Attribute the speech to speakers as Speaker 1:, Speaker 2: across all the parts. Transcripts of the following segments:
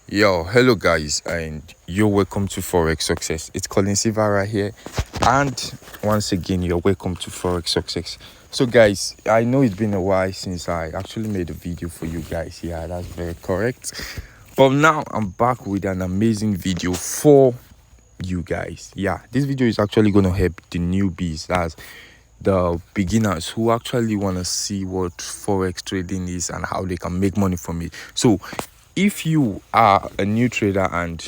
Speaker 1: Yo, hello guys, and you're welcome to Forex Success. It's Colin Silva right here, and once again, you're welcome to Forex Success. So, guys, I know it's been a while since I actually made a video for you guys. Yeah, that's very correct. But now I'm back with an amazing video for you guys. Yeah, this video is actually going to help the newbies, as the beginners who actually want to see what Forex trading is and how they can make money from it. So, if you are a new trader and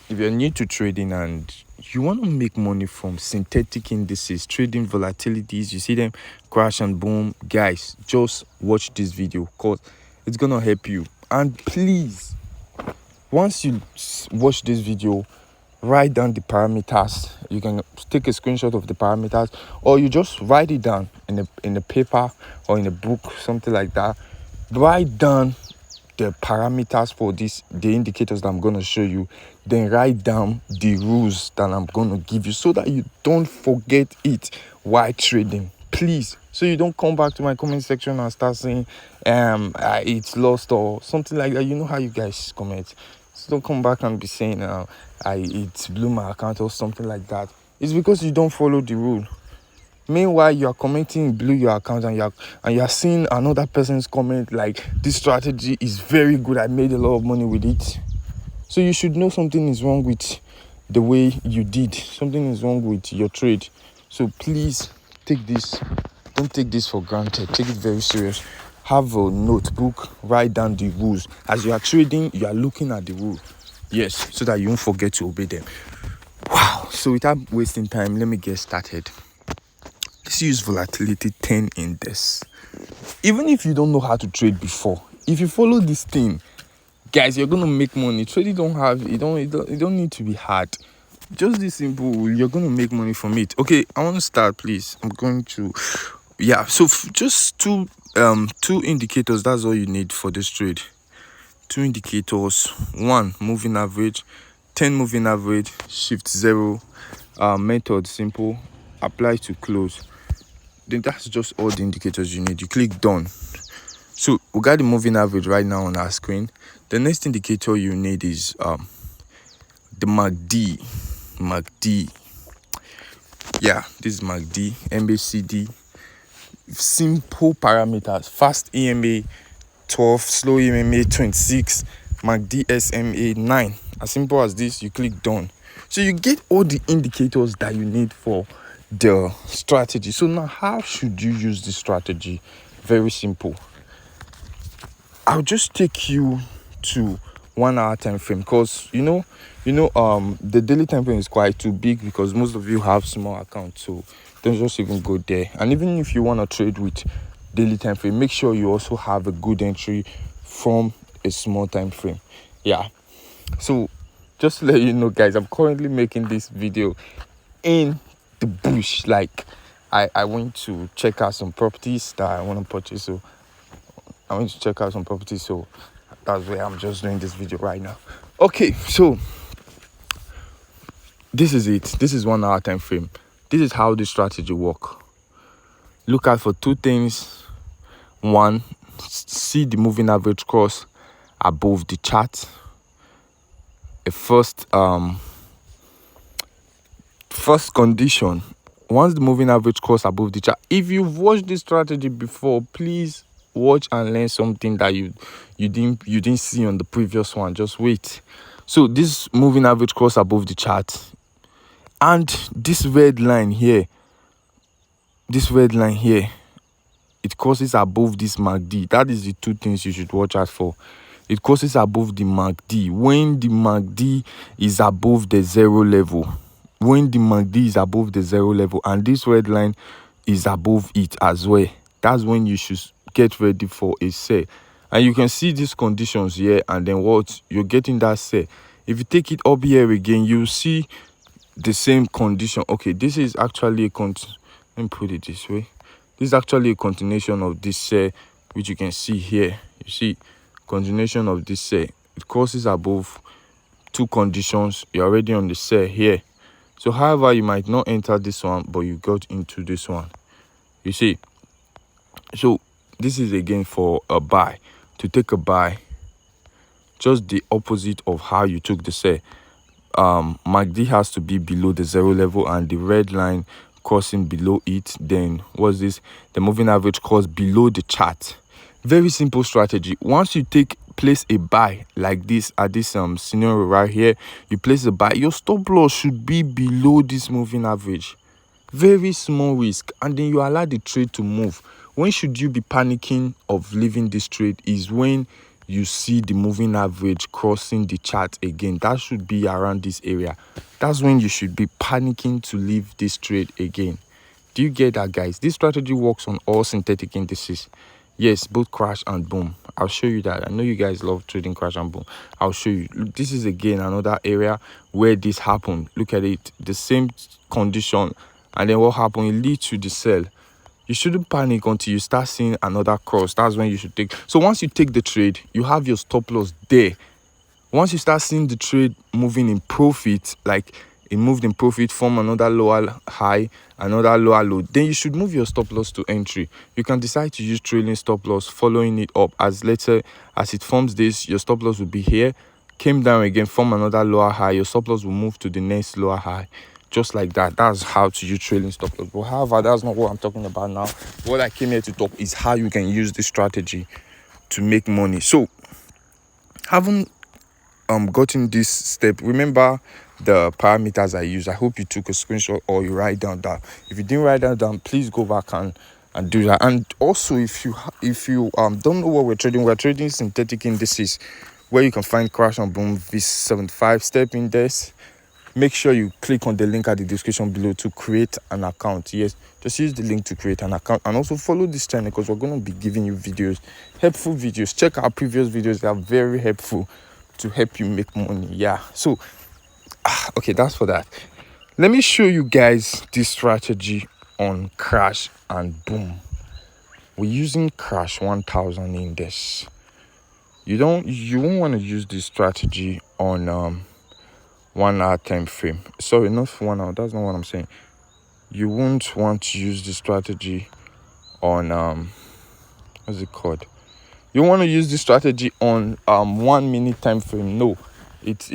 Speaker 1: if you're new to trading and you want to make money from synthetic indices, trading volatilities, you see them crash and boom, guys, just watch this video because it's gonna help you. And please, once you watch this video, write down the parameters. You can take a screenshot of the parameters, or you just write it down in a paper or in a book, something like that. Write down the parameters for the indicators that I'm going to show you, then write down the rules that I'm going to give you so that you don't forget it while trading, please. So you don't come back to my comment section and start saying it's lost or something like that. You know how you guys comment. So don't come back and be saying it blew my account or something like that. It's because you don't follow the rule. Meanwhile, you are commenting blew your account and you are seeing another person's comment like, this strategy is very good, I made a lot of money with it. So you should know something is wrong with the way you did. Something is wrong with your trade. So please take this. Don't take this for granted. Take it very serious. Have a notebook. Write down the rules. As you are trading, you are looking at the rule. Yes, so that you won't forget to obey them. Wow. So without wasting time, let me get started. Let's use volatility 10 index. Even if you don't know how to trade before, if you follow this thing, guys, you're gonna make money. Trading don't need to be hard. Just this simple, you're gonna make money from it. Okay, I want to start, please. I'm going to so just two indicators. That's all you need for this trade. Two indicators. One, moving average, 10 moving average, shift 0. Method simple, apply to close. Then that's just all the indicators you need. You click done. So we got the moving average right now on our screen. The next indicator you need is the MACD. Yeah, this is MACD, MACD. Simple parameters: fast EMA 12, slow EMA 26, MACD SMA 9. As simple as this, you click done. So you get all the indicators that you need for the strategy. So now, how should you use this strategy? Very simple. I'll just take you to 1 hour time frame, because the daily time frame is quite too big because most of you have small accounts, so don't just even go there. And even if you want to trade with daily time frame, make sure you also have a good entry from a small time frame. Yeah, so just to let you know, guys, I'm currently making this video in the bush. Like, I went to check out some properties that I want to purchase, so that's where I'm just doing this video right now. Okay, so this is it. This is 1 hour time frame. This is how this strategy work. Look out for two things. One, see the moving average cross above the chart. A first condition: once the moving average cross above the chart. If you've watched this strategy before, please watch and learn something that you didn't see on the previous one. Just wait. So this moving average cross above the chart, and this red line here, it crosses above this MACD. That is the two things you should watch out for. It crosses above the MACD when the MACD is above the zero level. When the MACD is above the zero level and this red line is above it as well, that's when you should get ready for a sell. And you can see these conditions here, and then what you're getting that sell. If you take it up here again, you see the same condition. Okay, this is actually let me put it this way. This is actually a continuation of this sell, which you can see here. You see continuation of this sell. It crosses above two conditions. You're already on the sell here. So however, you might not enter this one, but you got into this one. You see, so this is again for a buy. To take a buy, just the opposite of how you took the sell. MACD has to be below the zero level and the red line crossing below it. Then what's this? The moving average cross below the chart. Very simple strategy. Once you place a buy like this at this scenario right here, you place a buy, your stop loss should be below this moving average. Very small risk, and then you allow the trade to move. When should you be panicking of leaving this trade is when you see the moving average crossing the chart again. That should be around this area. That's when you should be panicking to leave this trade again. Do you get that, guys? This strategy works on all synthetic indices. Yes, both crash and boom. I'll show you that. I know you guys love trading crash and boom. I'll show you. Look, this is again another area where this happened. Look at it. The same condition. And then what happened? It leads to the sell. You shouldn't panic until you start seeing another cross. That's when you should take. So once you take the trade, you have your stop loss there. Once you start seeing the trade moving in profit, like it moved in profit from another lower high, another lower low, then you should move your stop loss to entry. You can decide to use trailing stop loss, following it up. As let's say, as it forms this, your stop loss will be here, came down again, from another lower high, your stop loss will move to the next lower high. Just like that. That's how to use trailing stop loss. But however, that's not what I'm talking about now. What I came here to talk is how you can use this strategy to make money. So, having gotten this step, remember the parameters I use. I hope you took a screenshot or you write down that. If you didn't write that down, please go back and do that. And also, if you don't know what we're trading synthetic indices, where you can find crash and boom, V75 step index. Make sure you click on the link at the description below to create an account. Yes, just use the link to create an account, and also follow this channel because we're going to be giving you videos, helpful videos. Check our previous videos. They are very helpful to help you make money. Yeah, so okay, that's for that. Let me show you guys this strategy on crash and boom. We're using crash 1000 index. You won't want to use this strategy on 1 hour time frame. Sorry, not for 1 hour. That's not what I'm saying. You won't want to use this strategy on what's it called? You want to use this strategy on 1 minute time frame. No, it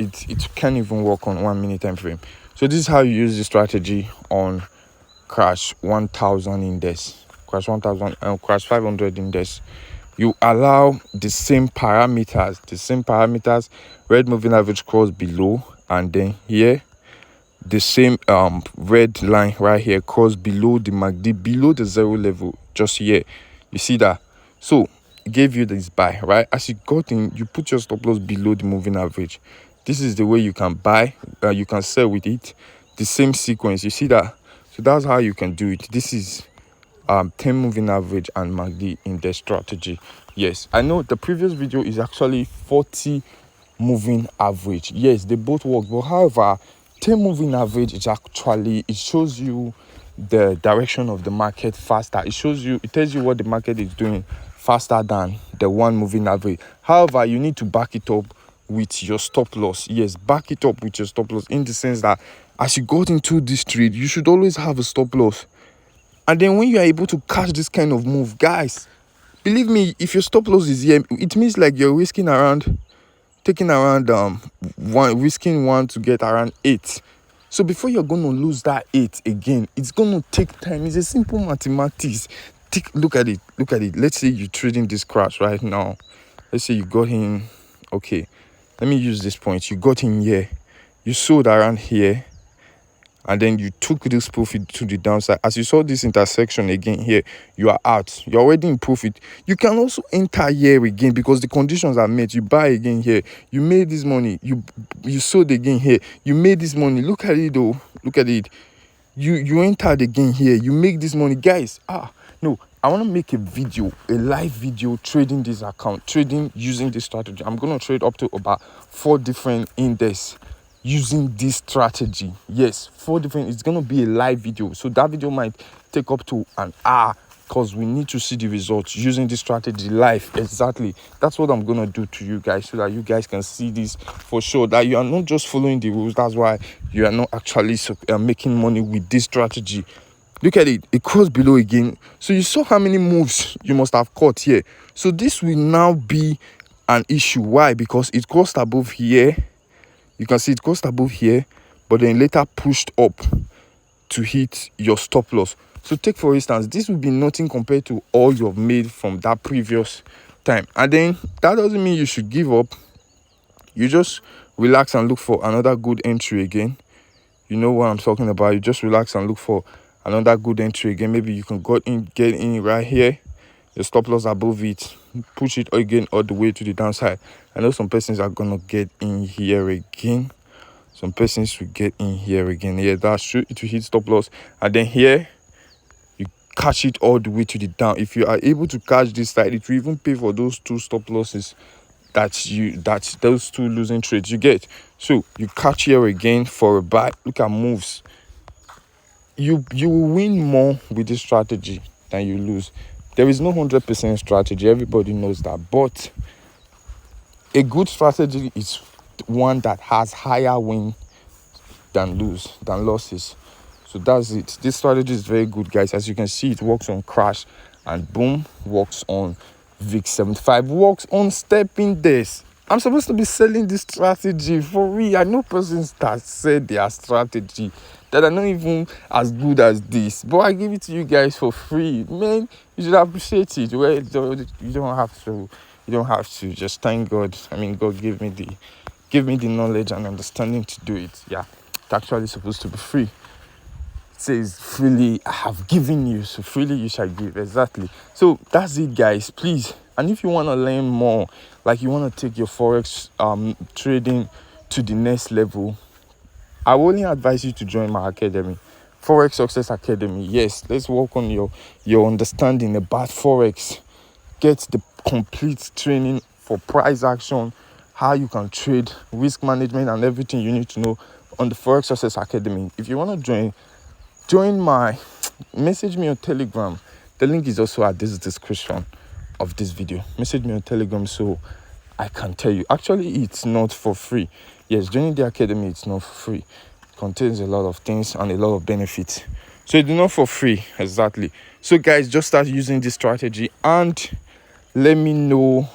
Speaker 1: can't even work on 1 minute time frame. So this is how you use the strategy on crash 1000 index, crash 1000 and crash 500 index. You allow the same parameters, red moving average cross below, and then here the same red line right here cross below the MACD, below the zero level, just here. You see that? So it gave you this buy, right? As you got in, you put your stop loss below the moving average. This is the way you can buy, you can sell with it. The same sequence, you see that? So that's how you can do it. This is 10 moving average and MACD in the strategy. Yes, I know the previous video is actually 40 moving average. Yes, they both work, but however, 10 moving average is actually, it shows you the direction of the market faster. It tells you what the market is doing faster than the 1 moving average. However, you need to back it up with your stop loss. Yes, back it up with your stop loss, in the sense that as you got into this trade, you should always have a stop loss. And then when you are able to catch this kind of move, guys, believe me, if your stop loss is here, it means like you're risking around, risking 1 to get around 8. So before you're going to lose that 8 again, it's going to take time. It's a simple mathematics. Look at it. Let's say you're trading this crash right now. Let's say you got in. Okay, let me use this point. You got in here. You sold around here. And then you took this profit to the downside. As you saw this intersection again here, you are out. You're already in profit. You can also enter here again because the conditions are met. You buy again here. You made this money. You sold again here. You made this money. Look at it though. Look at it. You entered again here. You make this money. Guys, no. I want to make a live video trading this account, trading using this strategy. I'm going to trade up to about 4 different indices using this strategy. Yes, 4 different. It's going to be a live video, so that video might take up to an hour because we need to see the results using this strategy live. Exactly, that's what I'm going to do to you guys, so that you guys can see this for sure, that you are not just following the rules. That's why you are not actually making money with this strategy. Look at it. It crossed below again. So you saw how many moves you must have caught here. So this will now be an issue. Why? Because it crossed above here. You can see it crossed above here, but then later pushed up to hit your stop loss. So take for instance, this would be nothing compared to all you have made from that previous time. And then that doesn't mean you should give up. You just relax and look for another good entry again. You know what I'm talking about. You just relax and look for another good entry again. Maybe you can get in right here. The stop loss above it, push it again all the way to the downside. I know some persons are gonna get in here again. Some persons will get in here again. Yeah, that's true. It will hit stop loss, and then here you catch it all the way to the down. If you are able to catch this side, it will even pay for those two stop losses that those two losing trades you get. So you catch here again for a buy. Look at moves. You will win more with this strategy than you lose. There is no 100% strategy. Everybody knows that. But a good strategy is one that has higher win than losses. So that's it. This strategy is very good, guys. As you can see, it works on crash, and boom, works on VIX 75, works on stepping days. I'm supposed to be selling this strategy for real. I know persons that said their strategy that are not even as good as this, but I give it to you guys for free. Man, you should appreciate it. Well, you don't have to. You don't have to. Just thank God. I mean, God gave me the knowledge and understanding to do it. Yeah, it's actually supposed to be free. It says freely I have given you, so freely you shall give. Exactly. So that's it, guys. Please. And if you want to learn more, like you want to take your Forex trading to the next level, I will only advise you to join my academy, Forex Success Academy. Yes, let's work on your understanding about Forex. Get the complete training for price action, how you can trade, risk management, and everything you need to know on the Forex Success Academy. If you want to message me on Telegram. The link is also at this description of this video. Message me on Telegram so I can tell you. Actually, it's not for free. Yes, joining the academy, it's not for free. It contains a lot of things and a lot of benefits. So it's not for free, exactly. So guys, just start using this strategy and let me know.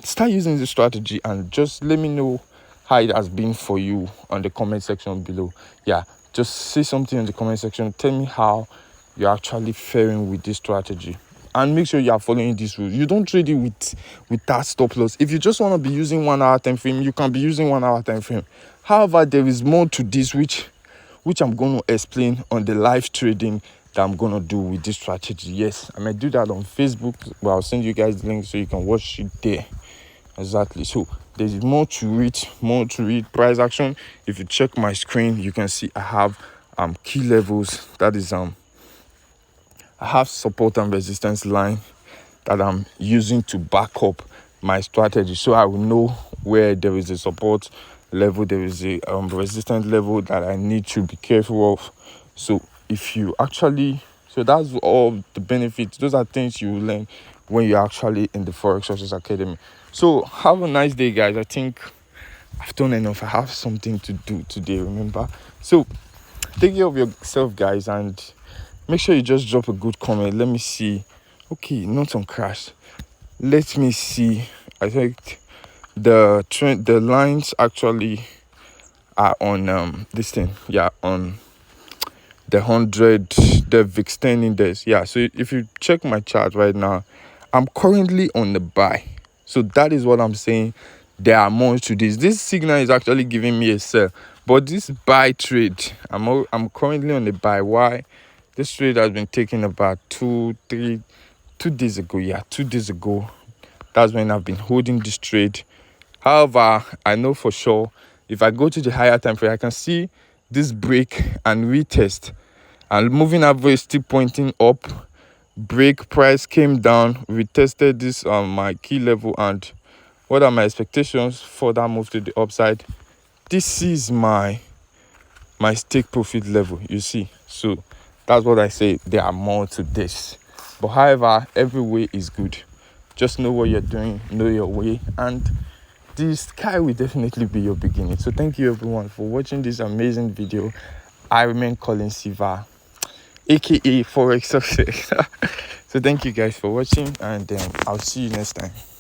Speaker 1: Start using this strategy and just let me know how it has been for you on the comment section below. Yeah, just say something in the comment section. Tell me how you're actually faring with this strategy. And make sure you are following these rules. You don't trade it with that stop loss. If you just want to be using 1 hour time frame, you can be using 1 hour time frame. However, there is more to this which I'm going to explain on the live trading that I'm going to do with this strategy. Yes, I might do that on Facebook, but I'll send you guys the link so you can watch it there. Exactly. So there's more to read. Price action. If you check my screen, you can see I have key levels. That is I have support and resistance line that I'm using to back up my strategy, so I will know where there is a support level, there is a resistance level that I need to be careful of. So that's all the benefits. Those are things you will learn when you're actually in the Forex Success Academy. So have a nice day, guys. I think I've done enough. I have something to do today, remember. So take care of yourself, guys, and make sure you just drop a good comment. Let me see. Okay, not on crash. Let me see. I think the lines actually are on this thing. Yeah, on the 100, the VIX 10 index. Yeah, so if you check my chart right now, I'm currently on the buy. So that is what I'm saying. There are more to this. This signal is actually giving me a sell. But this buy trade, I'm currently on the buy. Why? This trade has been taken about 2 days ago. Yeah, 2 days ago. That's when I've been holding this trade. However, I know for sure if I go to the higher time frame, I can see this break and retest. And moving average still pointing up. Break, price came down, retested this my key level, and what are my expectations for that move to the upside? This is my stake profit level, you see. So that's what I say. There are more to this, but however, every way is good. Just know what you're doing, know your way, and the sky will definitely be your beginning. So thank you everyone for watching this amazing video. I remain Colin Siva, aka Forex Success. So thank you guys for watching, and I'll see you next time.